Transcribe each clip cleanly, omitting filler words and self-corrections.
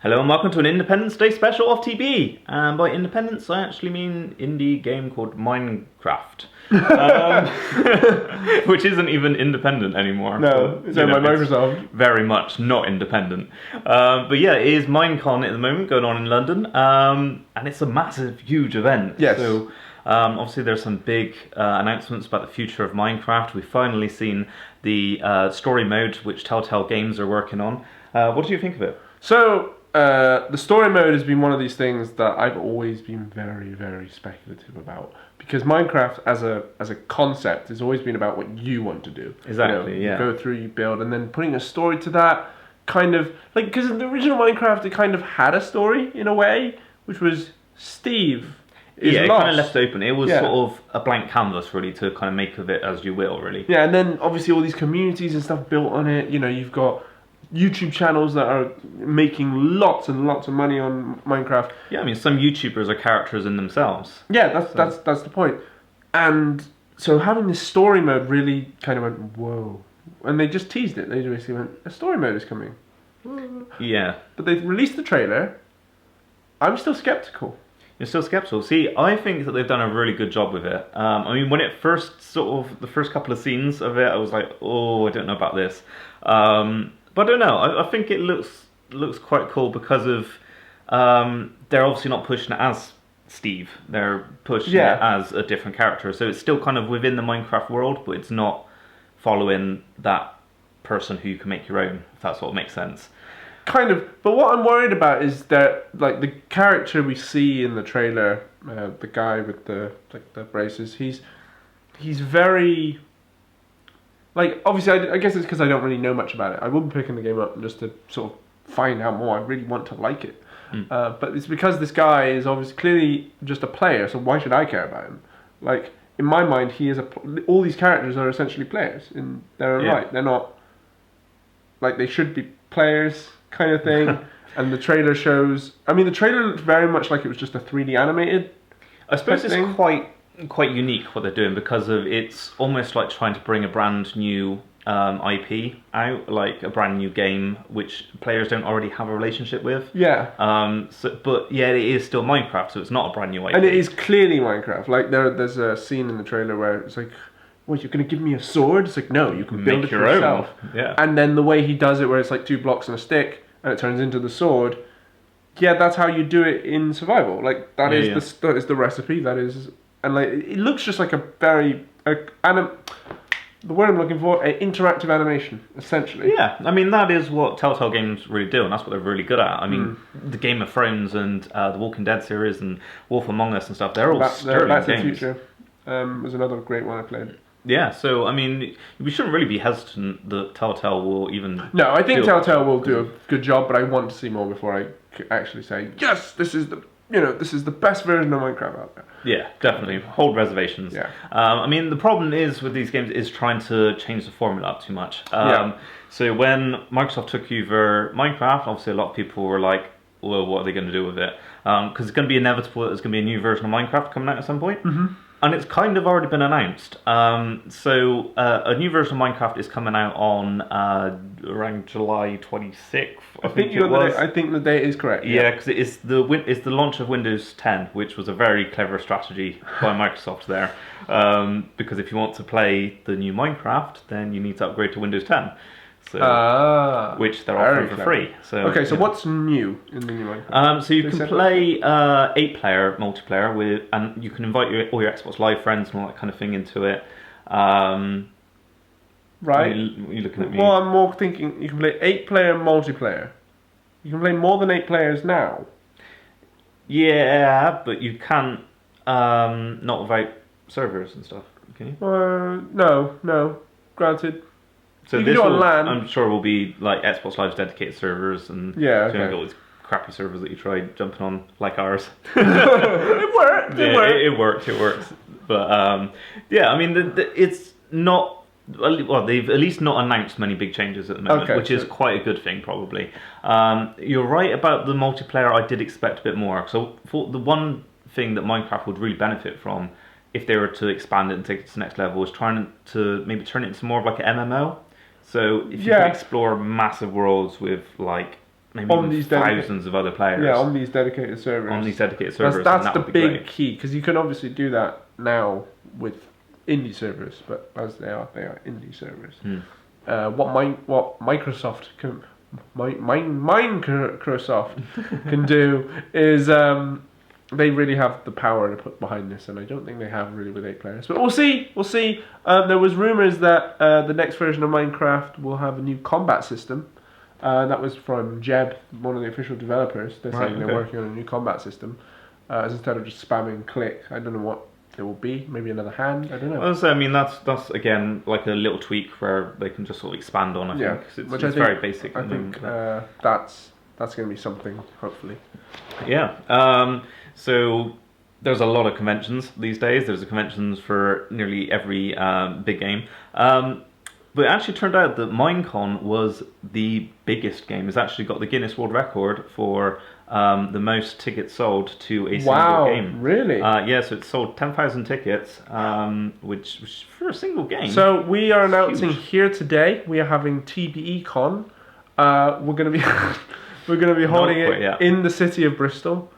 Hello and welcome to an Independence Day special of TB. And by independence, I actually mean indie game called Minecraft, which isn't even independent anymore. No, it's owned by Microsoft. Very much not independent. But yeah, it is Minecon at the moment going on in London, and it's a massive, huge event. Yes. So obviously there's some big announcements about the future of Minecraft. We've finally seen the story mode, which Telltale Games are working on. What do you think of it? So, the story mode has been one of these things that I've always been very, very speculative about. Because Minecraft as a concept has always been about what you want to do. Exactly, You go through, you build, and then putting a story to that kind of... Like, because in the original Minecraft, it kind of had a story, in a way, which was Steve is it lost. kind of left it open. It was sort of a blank canvas, really, to kind of make of it as you will, really. Yeah, and then obviously all these communities and stuff built on it. You know, you've got YouTube channels that are making lots and lots of money on Minecraft. Yeah, I mean, some YouTubers are characters in themselves. Yeah, that's the point. And so having this story mode really kind of went, whoa. And they just teased it. They basically went, a story mode is coming. Yeah. But they released the trailer. I'm still skeptical. You're still skeptical. See, I think that they've done a really good job with it. I mean, when it first, the first couple of scenes of it, I was like, oh, I don't know about this. But I don't know. I think it looks quite cool because of they're obviously not pushing it as Steve. They're pushing it as a different character. So it's still kind of within the Minecraft world, but it's not following that person who you can make your own, if that sort of makes sense. Kind of. But what I'm worried about is that, like, the character we see in the trailer, the guy with the braces, he's very... Like, obviously, I guess it's because I don't really know much about it. I will be picking the game up just to sort of find out more. I really want to like it. But it's because this guy is obviously clearly just a player, so why should I care about him? Like, in my mind, he is all these characters are essentially players in their own right. They're not... Like, they should be players kind of thing. And the trailer shows... I mean, the trailer looked very much like it was just a 3D animated I suppose it's quite unique what they're doing because of it's almost like trying to bring a brand new IP out, like a brand new game which players don't already have a relationship with. Yeah. But yeah, it is still Minecraft, so it's not a brand new IP. And it is clearly Minecraft. Like there's a scene in the trailer where it's like, "What, you're gonna give me a sword?" It's like, no, you can build it yourself. Yeah. And then the way he does it, where it's like 2 blocks and a stick, and it turns into the sword. Yeah, that's how you do it in survival. Like that is the recipe. That is. And like it looks just like a very the word I'm looking for, an interactive animation, essentially. Yeah, I mean that is what Telltale Games really do, and that's what they're really good at. I mean, the Game of Thrones and the Walking Dead series and Wolf Among Us and stuff, they're all sterling Back to games. the Future was another great one I played. Yeah, so I mean, we shouldn't really be hesitant that Telltale will even... No, I think Telltale will do a good job, but I want to see more before I actually say, yes, this is the best version of Minecraft out there. Yeah, definitely. Hold reservations. Yeah. I mean, the problem is with these games is trying to change the formula up too much. So when Microsoft took over Minecraft, obviously a lot of people were like, well, what are they going to do with it? Because it's going to be inevitable that there's going to be a new version of Minecraft coming out at some point. Mm-hmm. And it's kind of already been announced. So a new version of Minecraft is coming out on around July 26th. I think the date is correct. Yeah, because it's the launch of Windows 10, which was a very clever strategy by Microsoft there. Because if you want to play the new Minecraft, then you need to upgrade to Windows 10. So, which they're offering for free. So what's new in the new Minecraft? So you can play 8-player multiplayer and you can invite all your Xbox Live friends and all that kind of thing into it. Right. You're looking at me. Well, I'm more thinking you can play 8-player multiplayer. You can play more than 8 players now. Yeah, but you can't not without servers and stuff. Can you? No. Granted. So you can do it on LAN. I'm sure will be like Xbox Live's dedicated servers, and you got all these crappy servers that you tried jumping on, like ours. It worked. It works. But yeah, I mean, it's not. Well, they've at least not announced many big changes at the moment, which is quite a good thing, probably. You're right about the multiplayer. I did expect a bit more. So the one thing that Minecraft would really benefit from, if they were to expand it and take it to the next level, is trying to maybe turn it into more of like an MMO. So if you can explore massive worlds with like maybe on even these thousands of other players. Yeah, on these dedicated servers. On these dedicated servers. That's and the that would be big great. key, because you can obviously do that now with indie servers, but as they are indie servers. What Microsoft can Microsoft can do is they really have the power to put behind this, and I don't think they have really with 8 players. But we'll see. We'll see. There was rumors that the next version of Minecraft will have a new combat system. That was from Jeb, one of the official developers. They're saying they're working on a new combat system. As instead of just spamming click, I don't know what it will be. Maybe another hand. I don't know. Well, so, I mean, that's again like a little tweak where they can just sort of expand on. I think 'cause it's, it's very basic. I think that's going to be something. Hopefully. Yeah. So there's a lot of conventions these days. There's conventions for nearly every big game. But it actually turned out that Minecon was the biggest game. It's actually got the Guinness World Record for the most tickets sold to a single game. Really? Yeah, so it sold 10,000 tickets, which for a single game. So we are announcing here today, we are having TBE Con. We're going to be holding it in the city of Bristol,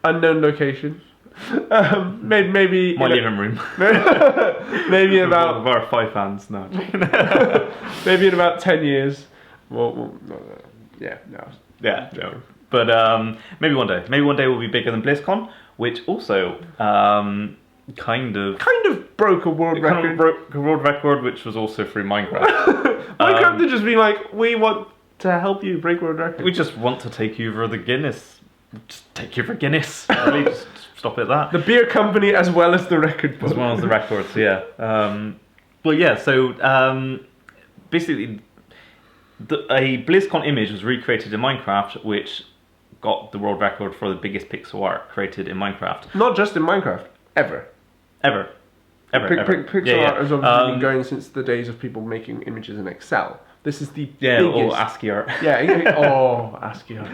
unknown location. Maybe my living room. maybe about of our 5 fans now. maybe in about 10 years. No. But maybe one day. Maybe one day will be bigger than BlizzCon, which also kind of broke a world record. Kind of broke a world record, which was also through Minecraft. Minecraft had just been like, we want to help you break world record. We just want to take you over the Guinness. Just take you for Guinness. Really, just stop it at that. The beer company as well as the record book. As well as the records, yeah. Well, yeah, so basically a BlizzCon image was recreated in Minecraft, which got the world record for the biggest pixel art created in Minecraft. Not just in Minecraft, ever. Pixel art has obviously been going since the days of people making images in Excel. This is the biggest... or ASCII art. Yeah, ASCII art.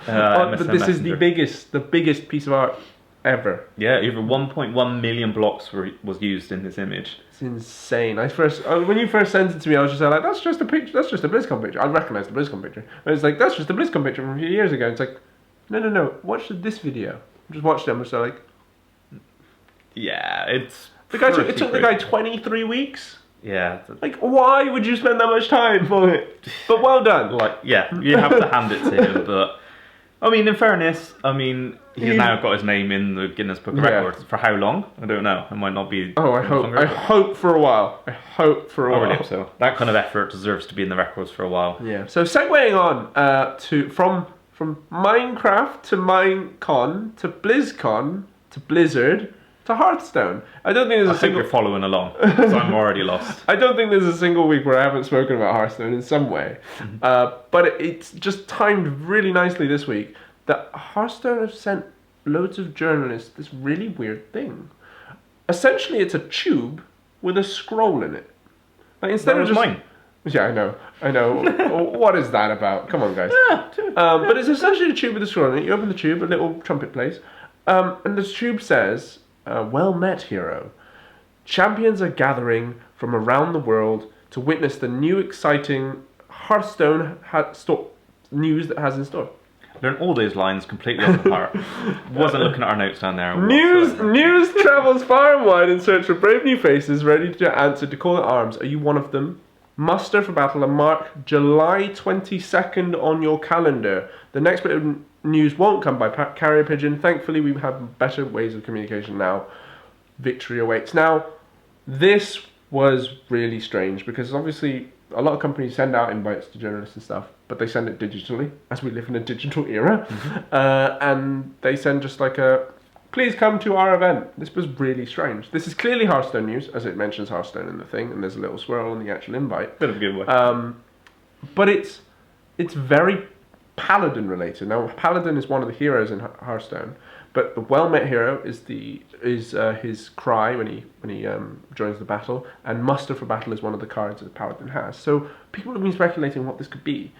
But this is the biggest piece of art ever. Yeah, over 1.1 million blocks was used in this image. It's insane. When you first sent it to me, I was just like, that's just a picture. That's just a BlizzCon picture. I recognise the BlizzCon picture. But it's like, that's just a BlizzCon picture from a few years ago. It's like, no. Watch this video. Just watch them. So like, yeah, it's. It took the guy 23 weeks. Yeah. Like, why would you spend that much time for it? But well done. Like, yeah, you have to hand it to him. But I mean, in fairness, he's now got his name in the Guinness Book of Records. For how long? I don't know. It might not be. Oh, I hope for a while. I hope so. That kind of effort deserves to be in the records for a while. Yeah. So segueing on from Minecraft to Minecon to BlizzCon to Blizzard to Hearthstone. I don't think there's I think you're following along, so I'm already lost. I don't think there's a single week where I haven't spoken about Hearthstone in some way. But it's just timed really nicely this week that Hearthstone have sent loads of journalists this really weird thing. Essentially, it's a tube with a scroll in it. Like instead of just mine. Yeah, I know. What is that about? Come on, guys. Yeah, but it's essentially a tube with a scroll in it. You open the tube, a little trumpet plays, and the tube says, "Well met, hero. Champions are gathering from around the world to witness the new exciting Hearthstone news that has in store." Learn all those lines completely off the heart. Wasn't looking at our notes down there. News travels far and wide in search for brave new faces ready to answer to call to arms. Are you one of them? Muster for battle and mark July 22nd on your calendar. The next bit of news won't come by carrier pigeon. Thankfully, we have better ways of communication now. Victory awaits. Now, this was really strange because obviously a lot of companies send out invites to journalists and stuff, but they send it digitally, as we live in a digital era. And they send just like please come to our event. This was really strange. This is clearly Hearthstone news, as it mentions Hearthstone in the thing, and there's a little swirl on the actual invite. Bit of a giveaway. But it's very Paladin related. Now, Paladin is one of the heroes in Hearthstone, but the well-met hero is his cry when he joins the battle, and muster for battle is one of the cards that Paladin has. So people have been speculating what this could be,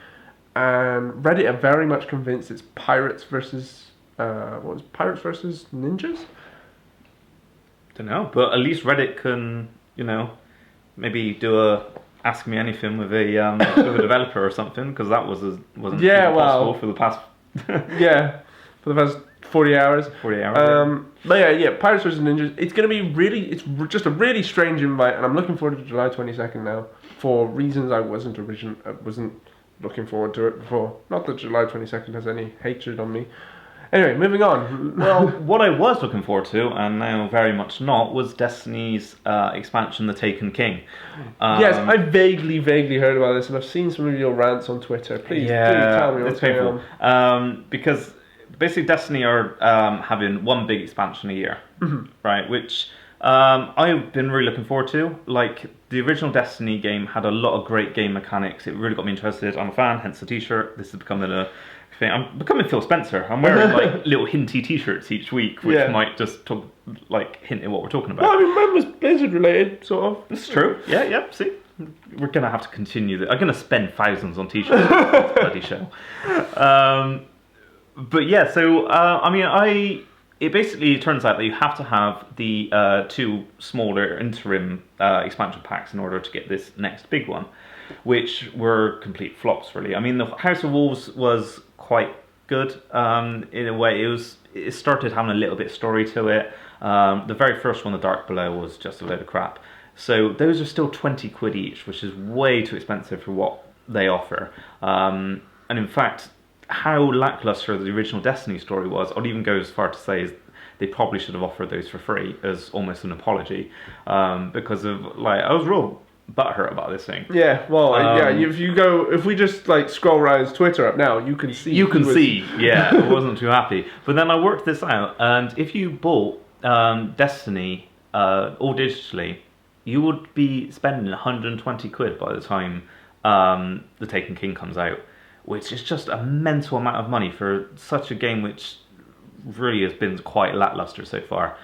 and Reddit are very much convinced it's pirates versus ninjas? Don't know, but at least Reddit can, maybe do a Ask Me Anything with a developer or something, because that wasn't Yeah, even well, possible for the past yeah, for the past 40 hours. 40 hours. But yeah, Pirates vs. Ninjas. It's going to be just a really strange invite, and I'm looking forward to July 22nd now for reasons I wasn't looking forward to it before. Not that July 22nd has any hatred on me. Anyway, moving on. Well, what I was looking forward to, and now very much not, was Destiny's expansion, The Taken King. Yes, I vaguely heard about this, and I've seen some of your rants on Twitter. Please tell me what's going on. Because basically Destiny are having one big expansion a year, right? Which I've been really looking forward to. Like, the original Destiny game had a lot of great game mechanics. It really got me interested. I'm a fan, hence the t-shirt. This is becoming a thing. I'm becoming Phil Spencer. I'm wearing like little hinty t-shirts each week, which might just talk, like, hint at what we're talking about. Well, I mean, mine was Blizzard related, sort of. This is true. Yeah, see? We're going to have to continue this. I'm going to spend thousands on t-shirts for this bloody show. But yeah, so, it basically turns out that you have to have the two smaller interim expansion packs in order to get this next big one, which were complete flops, really. I mean, the House of Wolves was quite good in a way. It started having a little bit of story to it. The very first one, The Dark Below, was just a load of crap. So those are still 20 quid each, which is way too expensive for what they offer. And in fact, how lackluster the original Destiny story was, I'd even go as far to say is they probably should have offered those for free as almost an apology, because of, like, I was real butthurt about this thing. Yeah, well, if we just like scroll Ryan's Twitter up now, you can see. Yeah, I wasn't too happy. But then I worked this out, and if you bought Destiny all digitally, you would be spending 120 quid by the time The Taken King comes out, which is just a mental amount of money for such a game which really has been quite lackluster so far.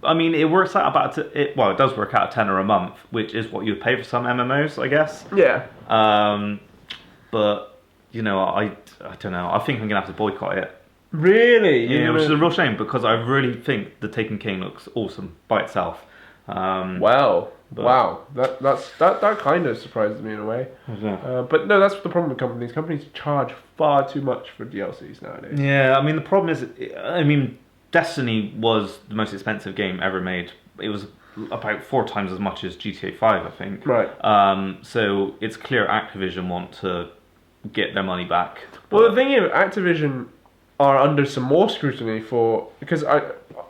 I mean, it works out it does work out a tenner a month, which is what you'd pay for some MMOs, I guess. Yeah. But, you know, I don't know. I think I'm going to have to boycott it. Really? Yeah, which is a real shame, because I really think The Taken King looks awesome by itself. Wow. That kind of surprises me in a way. But no, that's the problem with companies. Companies charge far too much for DLCs nowadays. Yeah, I mean, the problem is, Destiny was the most expensive game ever made. It was about 4 times as much as GTA 5, I think. Right. So it's clear Activision want to get their money back. Well, the thing is, Activision are under some more scrutiny because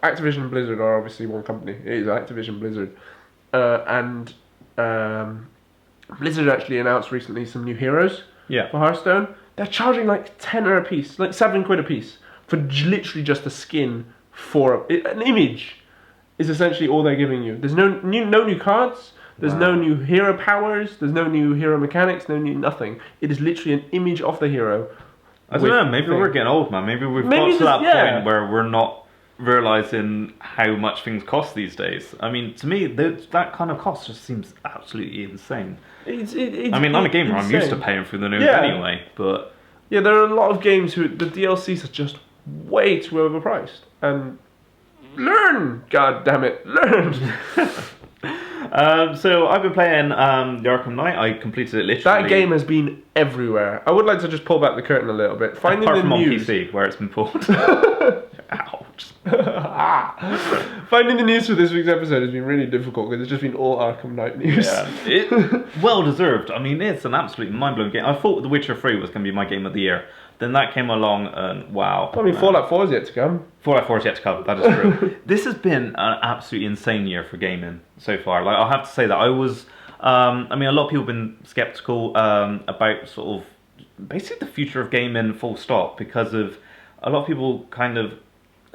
Activision and Blizzard are obviously one company. It is Activision Blizzard. And Blizzard actually announced recently some new heroes for Hearthstone. They're charging like 10 a piece, like 7 quid a piece, for literally just a skin for an image. Is essentially all they're giving you. There's no new cards. There's no new hero powers. There's no new hero mechanics. No new nothing. It is literally an image of the hero. I don't know. Maybe we're getting old, man. Maybe we've got to that point where we're not realizing how much things cost these days. I mean, to me, that kind of cost just seems absolutely insane. I'm a gamer. I'm used to paying for the news anyway, but yeah, there are a lot of games who the DLCs are just way too overpriced. And learn, god damn it, learn. So I've been playing the Arkham Knight. I completed it literally. That game has been everywhere. I would like to just pull back the curtain a little bit. Apart from on PC, where it's been pulled. Ouch. Finding the news for this week's episode has been really difficult because it's just been all Arkham Knight news. Yeah, well deserved. I mean, it's an absolutely mind-blowing game. I thought The Witcher 3 was going to be my game of the year. Then that came along and wow. I mean, Fallout 4 is yet to come. Fallout 4 is yet to come, that is true. This has been an absolutely insane year for gaming so far. Like, I'll have to say that I was... a lot of people have been sceptical about sort of basically the future of gaming full stop, because of a lot of people kind of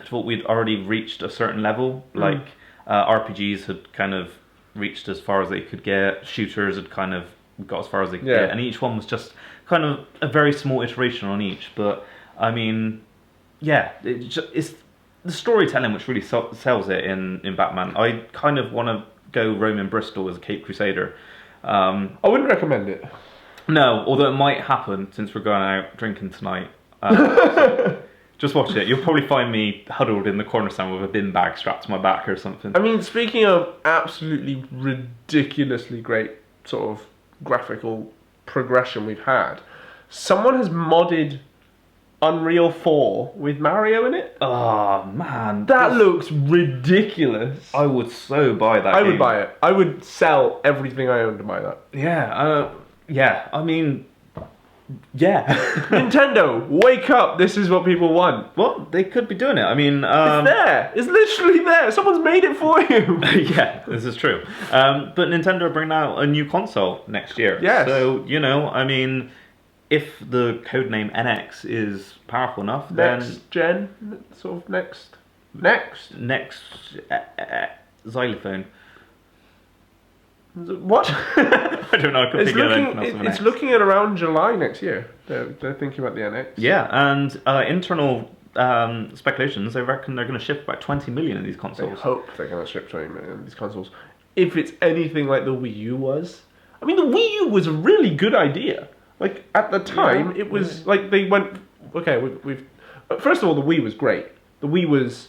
thought we'd already reached a certain level. Like, RPGs had kind of reached as far as they could get. Shooters had kind of got as far as they could get. And each one was just kind of a very small iteration on each. But, I mean, yeah, it's the storytelling which really sells it in Batman. I kind of want to go Roman Bristol as a Caped Crusader. I wouldn't recommend it. No, although it might happen since we're going out drinking tonight. Just watch it. You'll probably find me huddled in the corner somewhere with a bin bag strapped to my back or something. I mean, speaking of absolutely ridiculously great sort of graphical progression we've had, someone has modded Unreal 4 with Mario in it. Oh man, That looks ridiculous. I would so buy that. I would buy it. I would sell everything I own to buy that. Yeah. I mean, yeah. Nintendo, wake up! This is what people want. Well, they could be doing it. I mean, It's there. It's literally there. Someone's made it for you. yeah, this is true. But Nintendo are bringing out a new console next year. Yes. So I mean, if the codename NX is powerful enough, Next gen, sort of next. next xylophone. What? I don't know. I couldn't think of anything else of an it's X. looking at around July next year. They're thinking about the NX. Yeah, and internal speculations, they reckon they're going to ship about 20 million of these I consoles. hope they're going to ship 20 million of these consoles. If it's anything like the Wii U was. I mean, the Wii U was a really good idea. Like, at the time, it was like they went, okay, we've... First of all, the Wii was great. The Wii was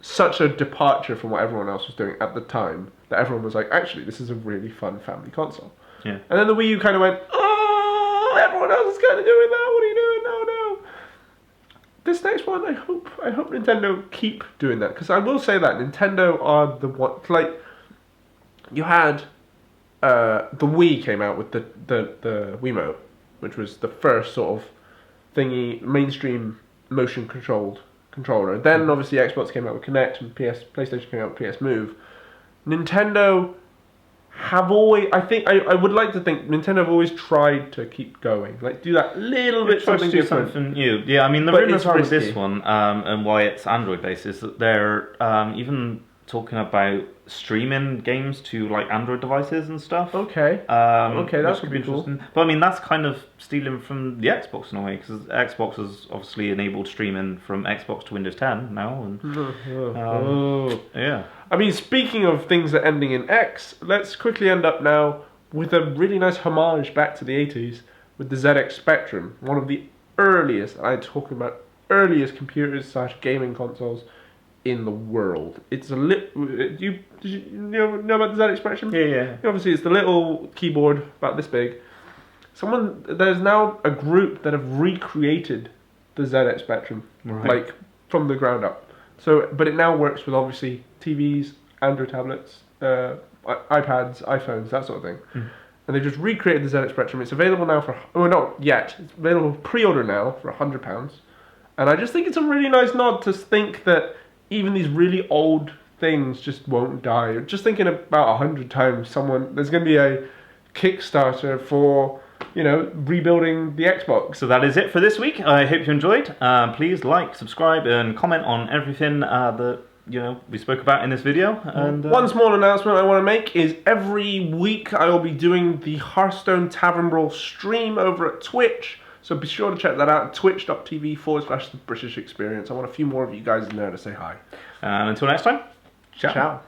such a departure from what everyone else was doing at the time that everyone was like, actually, this is a really fun family console. Yeah. And then the Wii U kind of went, oh, everyone else is kind of doing that. What are you doing? No. This next one, I hope Nintendo keep doing that, because I will say that Nintendo are the one. Like, you had the Wii came out with the Wiimote, which was the first sort of thingy mainstream motion controlled controller. Then obviously Xbox came out with Kinect and PlayStation came out with PS Move. Nintendo have always, I would like to think Nintendo have always tried to keep going, like do that little bit something different. Something new. Yeah, I mean the But rumors it's are with risky. this one and why it's Android based is that they're even talking about streaming games to like Android devices and stuff. Okay. Okay, that could be cool. interesting. But I mean, that's kind of stealing from the Xbox in a way, because Xbox has obviously enabled streaming from Xbox to Windows 10 now. And yeah. I mean, speaking of things that are ending in X, let's quickly end up now with a really nice homage back to the 80s with the ZX Spectrum, one of the earliest, I'm talking about earliest computers / gaming consoles in the world. It's a did you know about the ZX Spectrum? Yeah. Obviously, it's the little keyboard about this big. There's now a group that have recreated the ZX Spectrum, like from the ground up. So, but it now works with obviously TVs, Android tablets, iPads, iPhones, that sort of thing. And they just recreated the ZX Spectrum. It's available now not yet. It's available pre-order now for £100. And I just think it's a really nice nod to think that even these really old things just won't die. Just thinking about 100 times there's going to be a Kickstarter for, rebuilding the Xbox. So that is it for this week. I hope you enjoyed. Please like, subscribe, and comment on everything that we spoke about in this video. And one small announcement I want to make is every week I will be doing the Hearthstone Tavern Brawl stream over at Twitch. So be sure to check that out, twitch.tv/The British Experience. I want a few more of you guys in there to say hi. And until next time, Ciao.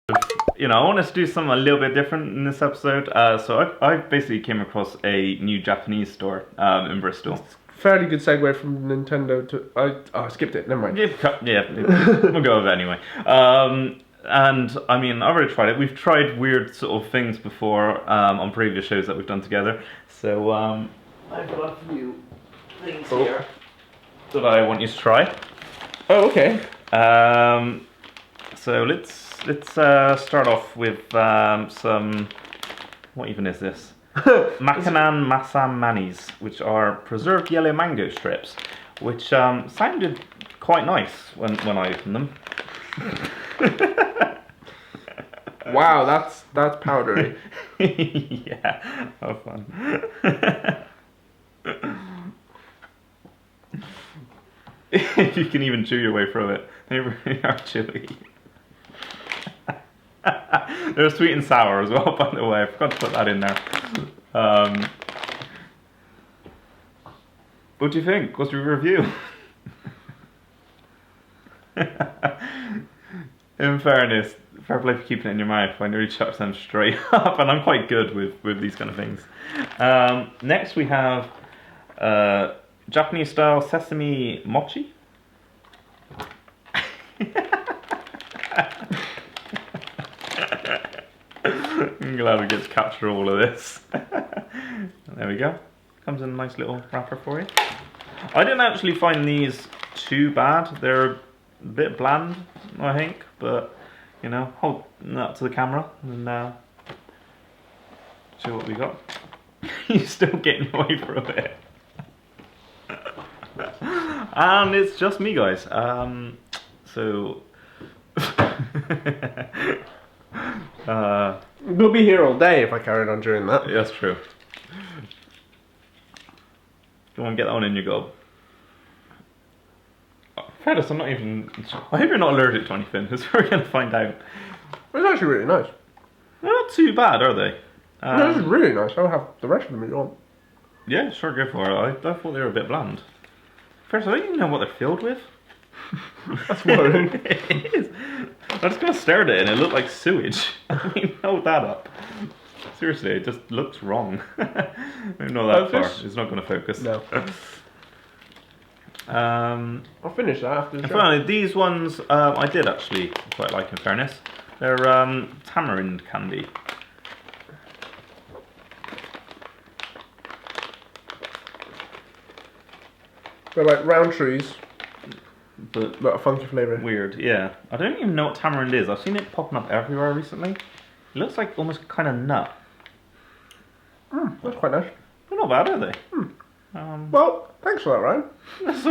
I want us to do something a little bit different in this episode. So I basically came across a new Japanese store in Bristol. Fairly good segue from Nintendo to... I skipped it, never mind. Yeah, we'll go with it anyway. And I mean, I've already tried it. We've tried weird sort of things before on previous shows that we've done together. So I've got a few things here that I want you to try. Oh, okay. So let's start off with some. What even is this? Makanan Masam Manis, which are preserved yellow mango strips, which sounded quite nice when I opened them. Wow, that's powdery. Yeah, how fun. You can even chew your way through it. They really are chewy. They're sweet and sour as well, by the way. I forgot to put that in there. What do you think? What's your review? In fairness, fair play for keeping it in your mouth. I nearly chucked them straight up, and I'm quite good with these kind of things. Next we have Japanese style sesame mochi. I'm glad we get to capture all of this. There we go. Comes in a nice little wrapper for you. I didn't actually find these too bad. They're a bit bland, I think, but you know, hold that to the camera and see what we got. You're still getting away from it. And it's just me, guys. So We'll be here all day if I carried on doing that. yeah, that's true. Go on, get that one in your gob. Fairness, I'm not even. I hope you're not allergic to anything, because we're going to find out. It's actually really nice. They're not too bad, are they? No, this is really nice. I'll have the rest of them if you want. Yeah, sure, go for it. I thought they were a bit bland. First, I don't even know what they're filled with. That's worrying. It is. I just kind of stared at it and it looked like sewage. I mean, hold that up. Seriously, it just looks wrong. Maybe not that far. It's not going to focus. No. I'll finish that after the And show. finally, these ones I did actually quite like, in fairness. They're tamarind candy. They're like round trees, But but a funky flavour. weird, yeah. I don't even know what tamarind is. I've seen it popping up everywhere recently. It looks like almost kind of nut. That's quite nice. They're not bad, are they? Well, thanks for that, Ryan. That's all